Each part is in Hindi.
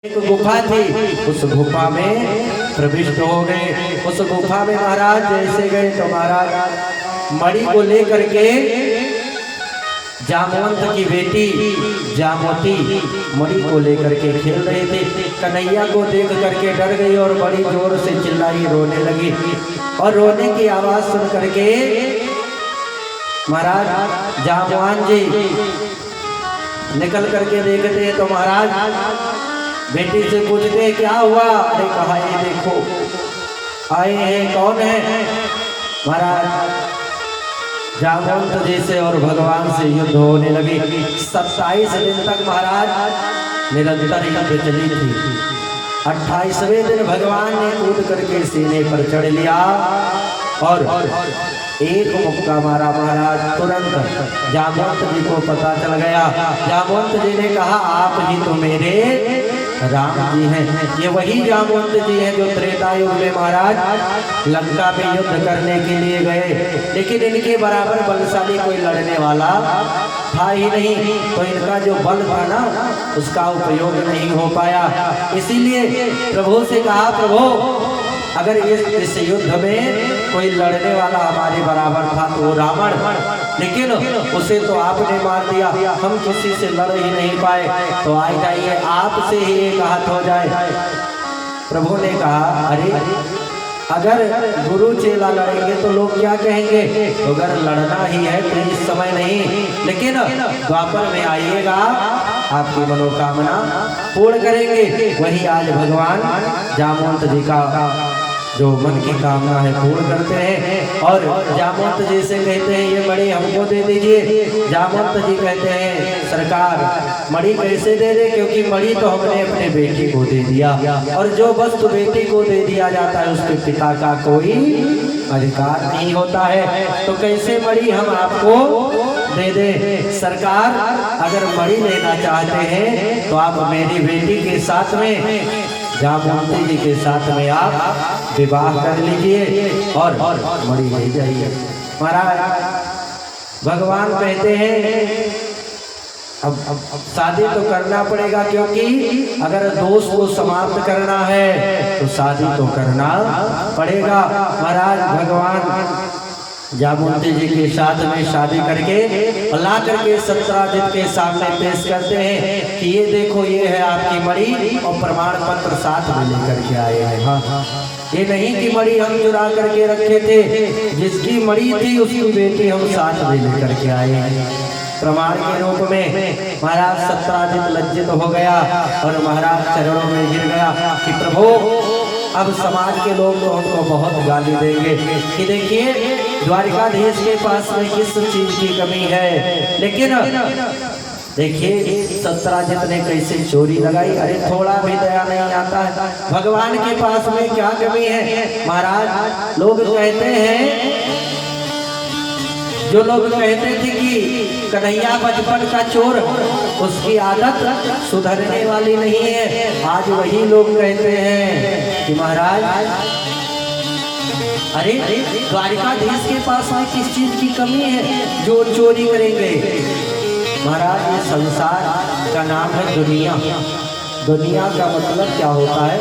एक गुफा थी, उस गुफा में प्रविष्ट हो गए। उस गुफा में महाराज जैसे गए तो महाराज मणि को लेकर के जामवंत की बेटी जामवती मणि को लेकर के खेल रही थी। कन्हैया को देख करके डर गई और बड़ी जोर से चिल्लाई, रोने लगी। और रोने की आवाज सुन करके महाराज जामवान जी निकल करके देखते हैं तो महाराज बेटी से पूछते क्या हुआ। अरे कहा ये देखो आए हैं, कौन है। महाराज जामवंत जी से और भगवान से युद्ध होने लगी। 27 दिन तक महाराज निरंतर युद्ध चली थी। 28वें दिन भगवान ने कूद करके सीने पर चढ़ लिया और एक मुक्का मारा। महाराज तुरंत जामवंत जी को पता चल गया। जामवंत जी ने कहा आप ही तो मेरे राम जी हैं। ये वही जामवंत जी हैं जो त्रेता युग में महाराज लंका में युद्ध करने के लिए गए, लेकिन इनके बराबर बलशाली कोई लड़ने वाला था ही नहीं। तो इनका जो बल था ना उसका उपयोग नहीं हो पाया। इसीलिए प्रभु से कहा प्रभु अगर इस युद्ध में कोई लड़ने वाला हमारे बराबर था तो वो रावण, लेकिन उसे तो आपने मार दिया, हम किसी से लड़ ही नहीं पाए। तो आ जाइए आपसे ही एक हाथ हो जाए। प्रभु ने कहा अरे अगर गुरु चेला लड़ेंगे तो लोग क्या कहेंगे। तो अगर लड़ना ही है तो इस समय नहीं, लेकिन द्वापर में आइएगा आपकी मनोकामना पूर्ण करेंगे। वही आज भगवान जामवंत जी का जो मन की कामना है पूर्ण करते हैं। और जामवंत जी से कहते हैं ये मणि हमको दे दीजिए। जामवंत जी कहते हैं सरकार मणि कैसे दे दे, क्योंकि मणि तो हमने अपने बेटी को दे दिया और जो वस्तु बेटी को दे दिया जाता है उसके पिता का कोई अधिकार नहीं होता है। तो कैसे मणि हम आपको दे दे। सरकार अगर मणि लेना चाहते हैं तो आप मेरी बेटी के साथ में जामवंत जी के साथ में आप विवाह कर लीजिए और मणि ले जाइए। महाराज भगवान कहते हैं अब शादी तो करना पड़ेगा, क्योंकि अगर दोष को समाप्त करना है तो शादी तो करना पड़ेगा। महाराज भगवान जामवंत जी के साथ में शादी करके ला करके सत्राजित के सामने पेश करते हैं कि ये देखो ये है आपकी मणि और प्रमाण पत्र साथ में लेकर के आए हैं। हाँ ये नहीं कि मणि हम चुरा करके रखे थे, जिसकी मणि थी उसकी बेटी हम साथ में लेकर के आए हैं प्रमाण के रूप में। महाराज सत्राजित लज्जित हो गया और महाराज चरणों में गिर गया कि प्रभु अब समाज के लोग तो हमको बहुत गाली देंगे कि देखिए द्वारिकाधीश के पास में किस चीज की कमी है। लेकिन देखिए सत्राजित ने कैसे चोरी लगाई। अरे थोड़ा भी दया नहीं आता है, भगवान के पास में क्या कमी है। महाराज लोग कहते हैं, जो लोग कहते थे कि कन्हैया बचपन का चोर, उसकी आदत सुधरने वाली नहीं है, आज वही लोग कहते हैं कि महाराज अरे द्वारिकाधीश के पास में किस चीज की कमी है जो चोरी करेंगे। महाराज ये संसार का नाम है दुनिया। दुनिया का मतलब क्या होता है,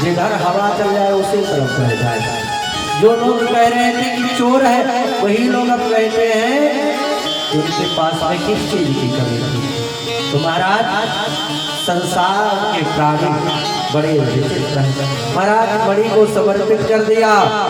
जिधर हवा चल जाए उसी तरफ बह जाए। जो लोग कह रहे थे कि चोर है वही लोग अब कहते हैं उनके पास में किस चीज की कमी थी। तो महाराज संसार के प्राणी बड़े विचित्र हैं। महाराज मणि को समर्पित कर दिया।